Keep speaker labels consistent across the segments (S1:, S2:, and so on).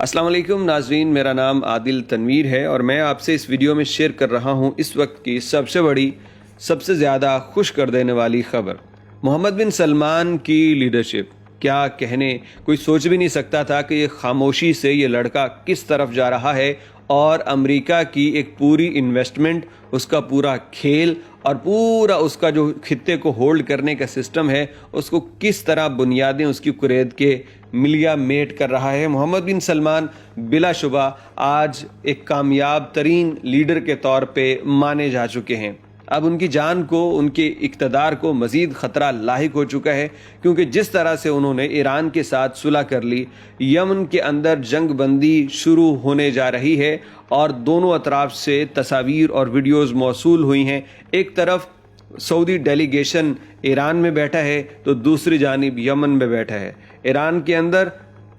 S1: अस्सलाम वालेकुम नाज़रीन, मेरा नाम आदिल तनवीर है और मैं आपसे इस वीडियो में शेयर कर रहा हूँ इस वक्त की सबसे बड़ी, सबसे ज़्यादा खुश कर देने वाली खबर। मोहम्मद बिन सलमान की लीडरशिप, क्या कहने, कोई सोच भी नहीं सकता था कि ये खामोशी से ये लड़का किस तरफ जा रहा है और अमेरिका की एक पूरी इन्वेस्टमेंट, उसका पूरा खेल और पूरा उसका जो खित्ते को होल्ड करने का सिस्टम है उसको किस तरह बुनियादें उसकी कुरेद के मिलिया मेट कर रहा है। मोहम्मद बिन सलमान बिलाशुबा आज एक कामयाब तरीन लीडर के तौर पे माने जा चुके हैं। अब उनकी जान को, उनके इक़्तिदार को मज़ीद ख़तरा लाहिक हो चुका है, क्योंकि जिस तरह से उन्होंने ईरान के साथ सुलह कर ली, यमन के अंदर जंग बंदी शुरू होने जा रही है और दोनों अतराफ से तस्वीर और वीडियोज़ मौसूल हुई हैं। एक तरफ सऊदी डेलीगेशन ईरान में बैठा है तो दूसरी जानिब यमन में बैठा है। ईरान के अंदर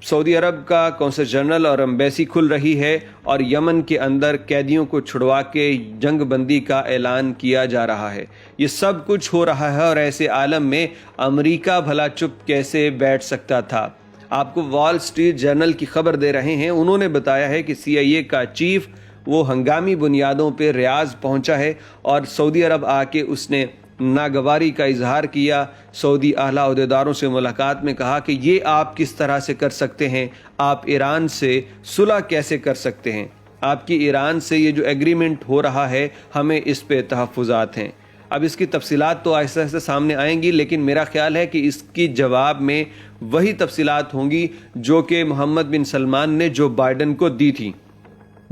S1: सऊदी अरब का कौंसल जनरल और एम्बेसी खुल रही है और यमन के अंदर कैदियों को छुड़वा के जंग बंदी का ऐलान किया जा रहा है। ये सब कुछ हो रहा है और ऐसे आलम में अमेरिका भला चुप कैसे बैठ सकता था। आपको वॉल स्ट्रीट जर्नल की खबर दे रहे हैं, उन्होंने बताया है कि CIA का चीफ वो हंगामी बुनियादों पर रियाज पहुंचा है और सऊदी अरब आके उसने नागवारी का इजहार किया। सऊदी आला अहदेदारों से मुलाकात में कहा कि ये आप किस तरह से कर सकते हैं, आप ईरान से सुलह कैसे कर सकते हैं, आपकी ईरान से ये जो एग्रीमेंट हो रहा है हमें इस पे तहफ़्फ़ुज़ात हैं। अब इसकी तफसीलात तो आहिस्ता आहिस्ता सामने आएंगी, लेकिन मेरा ख्याल है कि इसकी जवाब में वही तफसीलात होंगी जो कि मोहम्मद बिन सलमान ने जो बाइडन को दी थी।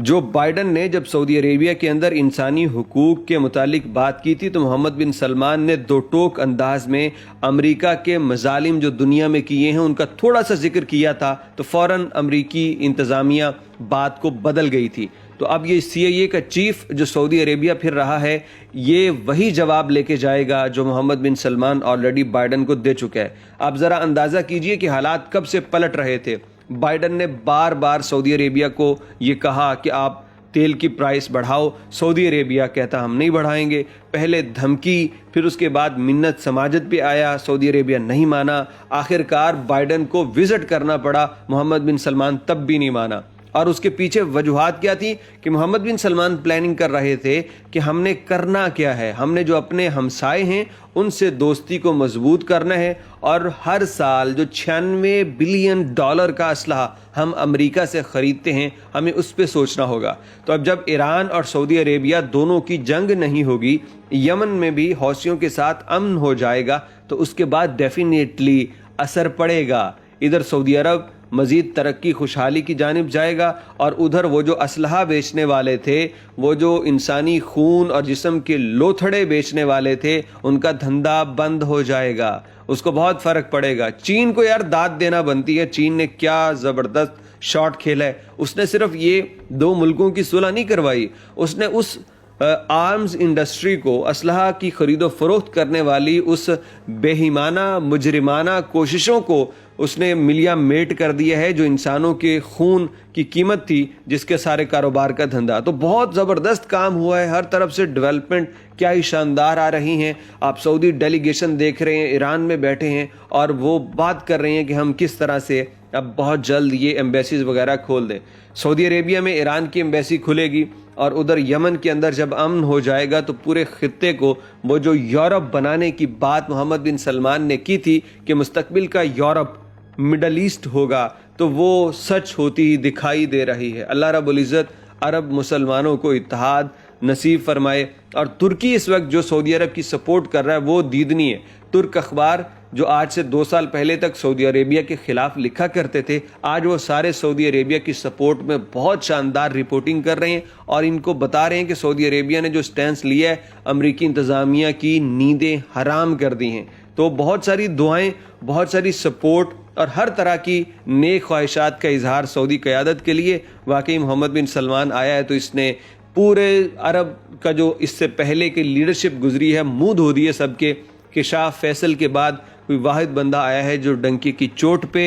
S1: जो बाइडन ने जब सऊदी अरेबिया के अंदर इंसानी हुकूक के मुतालिक बात की थी तो मोहम्मद बिन सलमान ने दो टोक अंदाज में अमेरिका के मजालिम जो दुनिया में किए हैं उनका थोड़ा सा जिक्र किया था, तो फ़ौरन अमेरिकी इंतज़ामिया बात को बदल गई थी। तो अब ये CIA का चीफ जो सऊदी अरेबिया फिर रहा है, ये वही जवाब लेके जाएगा जो मोहम्मद बिन सलमान ऑलरेडी बाइडन को दे चुका है। आप ज़रा अंदाज़ा कीजिए कि हालात कब से पलट रहे थे। बाइडन ने बार बार सऊदी अरेबिया को ये कहा कि आप तेल की प्राइस बढ़ाओ, सऊदी अरेबिया कहता हम नहीं बढ़ाएंगे। पहले धमकी, फिर उसके बाद मिन्नत समाजत पे आया, सऊदी अरेबिया नहीं माना। आखिरकार बाइडन को विजिट करना पड़ा, मोहम्मद बिन सलमान तब भी नहीं माना। और उसके पीछे वजूहात क्या थी कि मोहम्मद बिन सलमान प्लानिंग कर रहे थे कि हमने करना क्या है, हमने जो अपने हमसाए हैं उनसे दोस्ती को मजबूत करना है और हर साल जो $96 बिलियन का असलहा हम अमेरिका से ख़रीदते हैं हमें उस पर सोचना होगा। तो अब जब ईरान और सऊदी अरेबिया दोनों की जंग नहीं होगी, यमन में भी हौसियों के साथ अमन हो जाएगा, तो उसके बाद डेफिनेटली असर पड़ेगा। इधर सऊदी अरब मज़ीद तरक्की खुशहाली की जानिब जाएगा और उधर वो जो असलहा बेचने वाले थे, वो जो इंसानी खून और जिस्म के लोथड़े बेचने वाले थे, उनका धंधा बंद हो जाएगा। उसको बहुत फ़र्क पड़ेगा। चीन को यार दाद देना बनती है। चीन ने क्या ज़बरदस्त शॉट खेला है। उसने सिर्फ ये दो मुल्कों की सुलह नहीं करवाई, उसने उस आर्म्स इंडस्ट्री को, असलहा की खरीदो फरोख्त करने वाली उस बेईमाना मुजरिमाना कोशिशों को उसने मिलिया मेट कर दिया है, जो इंसानों के खून की कीमत थी, जिसके सारे कारोबार का धंधा। तो बहुत ज़बरदस्त काम हुआ है, हर तरफ से डेवलपमेंट क्या ही शानदार आ रही हैं। आप सऊदी डेलीगेशन देख रहे हैं, ईरान में बैठे हैं और वो बात कर रहे हैं कि हम किस तरह से अब बहुत जल्द ये एम्बेसीज वगैरह खोल दें। सऊदी अरेबिया में ईरान की एम्बेसी खुलेगी और उधर यमन के अंदर जब अमन हो जाएगा तो पूरे खित्ते को वो जो यूरोप बनाने की बात मोहम्मद बिन सलमान ने की थी कि मुस्तकबिल का यूरोप मिडल ईस्ट होगा, तो वो सच होती ही दिखाई दे रही है। अल्लाह रब्बुल इज़्ज़त अरब मुसलमानों को इत्तेहाद नसीब फरमाए। और तुर्की इस वक्त जो सऊदी अरब की सपोर्ट कर रहा है वो दीदनी है। तुर्क अखबार जो आज से 2 साल पहले तक सऊदी अरेबिया के ख़िलाफ़ लिखा करते थे, आज वो सारे सऊदी अरेबिया की सपोर्ट में बहुत शानदार रिपोर्टिंग कर रहे हैं और इनको बता रहे हैं कि सऊदी अरेबिया ने जो स्टैंस लिया है अमरीकी इंतज़ामिया की नींदें हराम कर दी हैं। तो बहुत सारी दुआएं, बहुत सारी सपोर्ट और हर तरह की नेक ख्वाहिशात का इजहार सऊदी क़यादत के लिए। वाकई मोहम्मद बिन सलमान आया है तो इसने पूरे अरब का जो इससे पहले की लीडरशिप गुजरी है मुंह धो दिए सबके, कि शाह फैसल के बाद कोई वाहिद बंदा आया है जो डंकी की चोट पे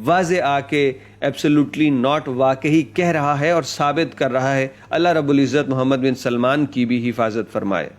S1: वाज़े आके एब्सोल्युटली नॉट वाकई कह रहा है और साबित कर रहा है। अल्लाह रब्बुल इज़्ज़त मोहम्मद बिन सलमान की भी हिफाजत फरमाए।